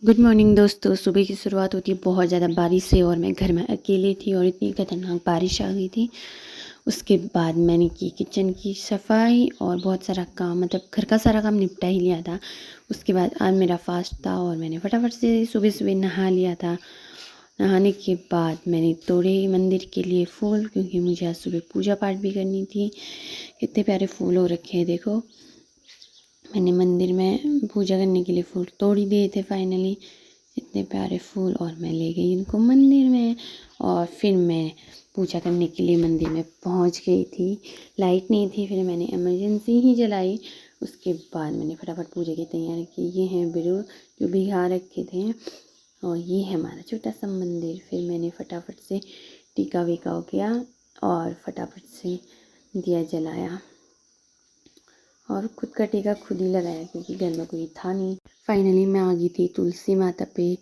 Good morning दोस्तों। सुबह की शुरुआत होती है बहुत ज़्यादा बारिश से और मैं घर में अकेली थी और इतनी खतरनाक बारिश आ गई थी। उसके बाद मैंने की किचन की सफाई और बहुत सारा काम, मतलब घर का सारा काम निपटा ही लिया था। उसके बाद आज मेरा फास्ट था और मैंने फटाफट से सुबह सुबह नहा लिया था। नहाने के बाद मैंने तोड़े मंदिर के लिए फूल, क्योंकि मुझे आज सुबह पूजा पाठ भी करनी थी। कितने प्यारे फूल हो रखे हैं देखो। मैंने मंदिर में पूजा करने के लिए फूल तोड़ ही दिए थे फाइनली। इतने प्यारे फूल और मैं ले गई इनको मंदिर में और फिर मैं पूजा करने के लिए मंदिर में पहुंच गई थी। लाइट नहीं थी, फिर मैंने इमरजेंसी ही जलाई। उसके बाद मैंने फटाफट पूजा की तैयारी की। ये हैं बिरु जो भिगा रखे थे और ये है हमारा छोटा सा मंदिर। फिर मैंने फटाफट से टीका वीका हो गया और फटाफट से दिया जलाया और खुद का टीका खुद ही लगाया, क्योंकि घर में कोई था नहीं। फाइनली मैं आ गई थी तुलसी माता पे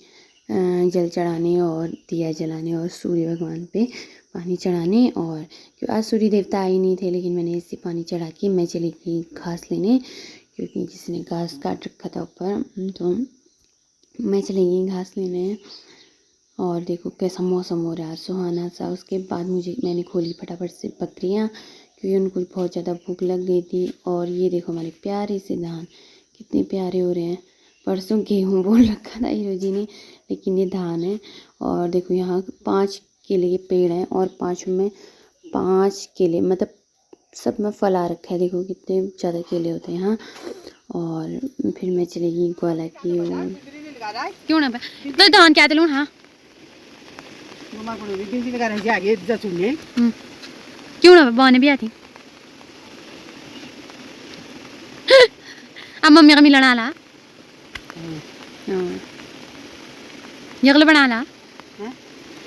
जल चढ़ाने और दिया जलाने और सूर्य भगवान पे पानी चढ़ाने। और क्यों आज सूर्य देवता आए नहीं थे, लेकिन मैंने इसी पानी चढ़ा के मैं चली गई घास लेने, क्योंकि किसी ने घास काट रखा था ऊपर, तो मैं चली गई घास लेने। और देखो कैसा मौसम हो रहा है सुहाना सा। उसके बाद मैंने खोली फटाफट से बकरियाँ, क्योंकि उनको बहुत ज़्यादा भूख लग गई थी। और ये देखो हमारे प्यारे से धान कितने प्यारे हो रहे हैं। परसों गेहूँ बोल रखा था हीरो जी ने, लेकिन ये धान है। और देखो यहाँ 5 केले के पेड़ हैं और 5 में 5 केले, मतलब सब में फल आ रखा है। देखो कितने ज़्यादा केले होते हैं यहाँ। और फिर मैं चली गई ग्वाला की ओर। क्यों ना तो धान क्या दिलूँ। हाँ क्यों ना बाने भी आती अब मम्मी का मिलना आला यगले बना ला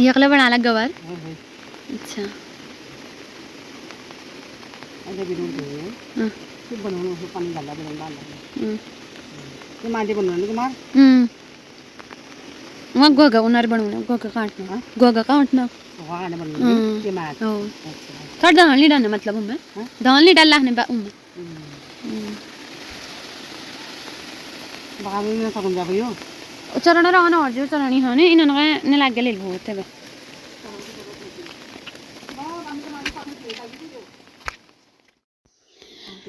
यगले बना ला गवर। अच्छा वहाँ गोगा उन्हार बनवून गोगा काटना गोगा काटना थोड़ा दाल नहीं डालना, मतलब उनमें दाल नहीं डालना है उनमें चरण रहना और जो चरणी है इन्होंने ने लग गए बहुत है।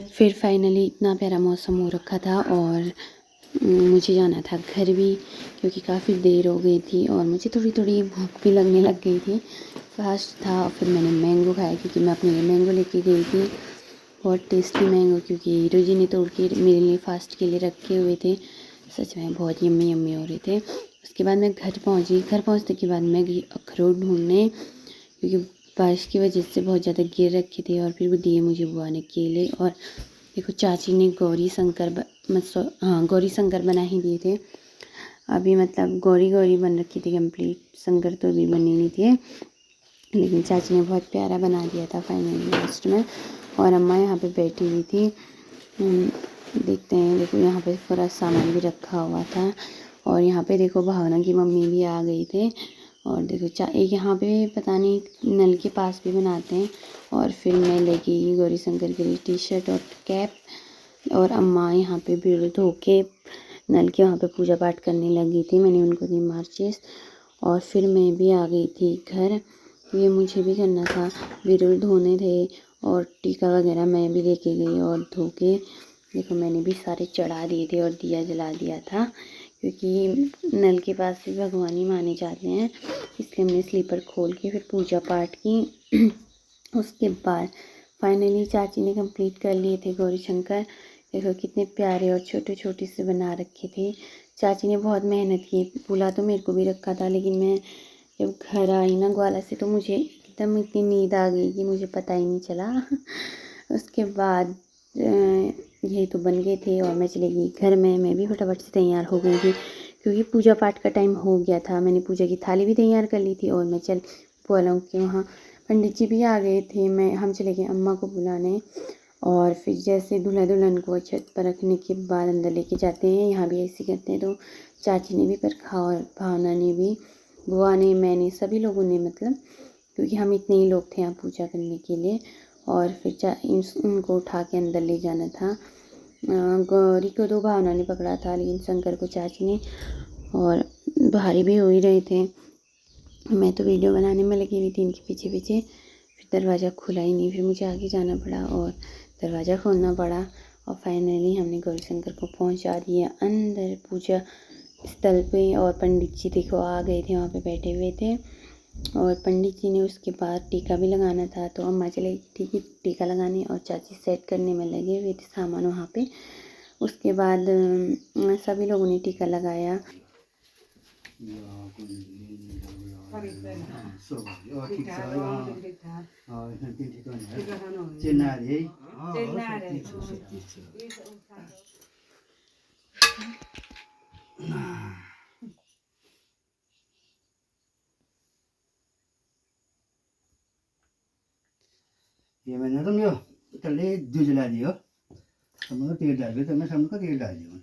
फिर फाइनली इतना प्यारा मौसम हो रखा था और मुझे जाना था घर भी, क्योंकि काफ़ी देर हो गई थी और मुझे थोड़ी थोड़ी भूख भी लगने लग गई थी। फास्ट था। फिर मैंने मैंगो खाया, क्योंकि मैं अपने लिए मैंगो लेके गई थी। बहुत टेस्टी मैंगो, क्योंकि हीरो जी ने तोड़ के मेरे लिए फास्ट के लिए रखे हुए थे। सच में बहुत यम्मी यम्मी हो रहे थे। उसके बाद मैं घर पहुंची। घर पहुंचने के बाद मैं गई अखरोट ढूंढने, क्योंकि बारिश की वजह से बहुत ज़्यादा गिर रखे थे। और फिर वो दिए मुझे बुआ ने केले। और देखो चाची ने गौरी शंकर बना ही दिए थे। अभी मतलब गौरी गौरी बन रखी थी कंप्लीट, शंकर तो अभी बने नहीं थे, लेकिन चाची ने बहुत प्यारा बना दिया था फाइनली लास्ट में। और अम्मा यहाँ पे बैठी हुई थी। देखते हैं, देखो यहाँ पे पूरा सामान भी रखा हुआ था। और यहाँ पे देखो भावना की मम्मी भी आ गई थे। और देखो एक यहाँ पे पता नहीं नल के पास भी बनाते हैं। और फिर मैं लेके गई गौरी शंकर के लिए टी शर्ट और कैप। और अम्मा यहाँ पे बिरल धो के नल के वहाँ पे पूजा पाठ करने लगी थी। मैंने उनको दी मार्चेस और फिर मैं भी आ गई थी घर। ये मुझे भी करना था, बिरल धोने थे और टीका वगैरह मैं भी लेके गई और धो के देखो मैंने भी सारे चढ़ा दिए थे और दिया जला दिया था, क्योंकि नल के पास भी भगवान ही माने जाते हैं। इसलिए हमने स्लीपर खोल के फिर पूजा पाठ की। उसके बाद फाइनली चाची ने कंप्लीट कर लिए थे गौरी शंकर। देखो कितने प्यारे और छोटे छोटे से बना रखे थे। चाची ने बहुत मेहनत की। बुला तो मेरे को भी रखा था, लेकिन मैं जब घर आई ना ग्वाला से तो मुझे एकदम इतनी नींद आ गई कि मुझे पता ही नहीं चला। उसके बाद यही तो बन गए थे और मैं चली गई घर में। मैं भी फटाफट से तैयार हो गई थी, क्योंकि पूजा पाठ का टाइम हो गया था। मैंने पूजा की थाली भी तैयार कर ली थी और मैं चल बोला कि वहाँ पंडित जी भी आ गए थे। हम चले गए अम्मा को बुलाने। और फिर जैसे दूल्हा दुल्हन को छत पर रखने के बाद अंदर लेके जाते हैं, यहाँ भी ऐसे करते हैं। तो चाची ने भी परखा और भावना ने भी, बुआ ने, मैंने, सभी लोगों ने, मतलब क्योंकि हम इतने ही लोग थे यहाँ पूजा करने के लिए। और फिर उनको उठा के अंदर ले जाना था। गौरी को तो भावना ने पकड़ा था, लेकिन शंकर को चाची ने। और भारी भी हो ही रहे थे। मैं तो वीडियो बनाने में लगी हुई थी इनके पीछे पीछे। फिर दरवाज़ा खुला ही नहीं, फिर मुझे आगे जाना पड़ा और दरवाज़ा खोलना पड़ा और फाइनली हमने गौरीशंकर को पहुंचा दिया अंदर पूजा स्थल पे। और पंडित जी देखो आ गए थे, वहाँ पे बैठे हुए थे और पंडित जी ने उसके बाद टीका भी लगाना था। तो अम्मा चले ठीक है टीका लगाने और चाची सेट करने में लगे हुए थे सामान वहाँ पे। उसके बाद सभी लोगों ने टीका लगाया। ये मैंने तुम यो तले दूध जला दियो, हम तेल डाल के तुमने सबको तेल डाल दियो।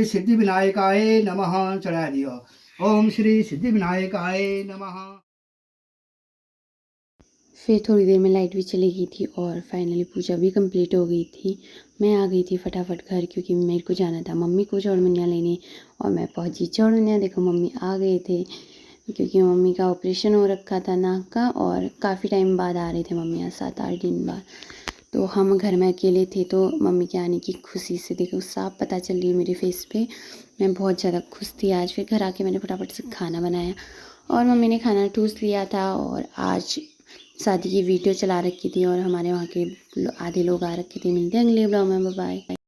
सिद्धि विनायकाय नमः चढ़ा दियो। ओम श्री सिद्धि विनायकाय नमः। फिर थोड़ी देर में लाइट भी चली गई थी और फाइनली पूजा भी कंप्लीट हो गई थी। मैं आ गई थी फटाफट घर क्योंकि मेरे को जाना था मम्मी को चौड़मनिया लेने और मैं पहुंची चौड़मनिया। देखो मम्मी आ गए थे क्योंकि मम्मी का ऑपरेशन हो रखा था नाक का और काफ़ी टाइम बाद आ रहे थे मम्मी, यहाँ 7-8 दिन बाद। तो हम घर में अकेले थे तो मम्मी के आने की खुशी से देखो साफ पता चल रही है मेरे फेस पे। मैं बहुत ज़्यादा खुश थी आज। फिर घर आके मैंने फटाफट से खाना बनाया और मम्मी ने खाना ठूस लिया था और आज शादी की वीडियो चला रखी थी और हमारे वहाँ के आधे लोग आ रखे थे। मिलते हैं अगले ब्लॉग में, बाय बाय।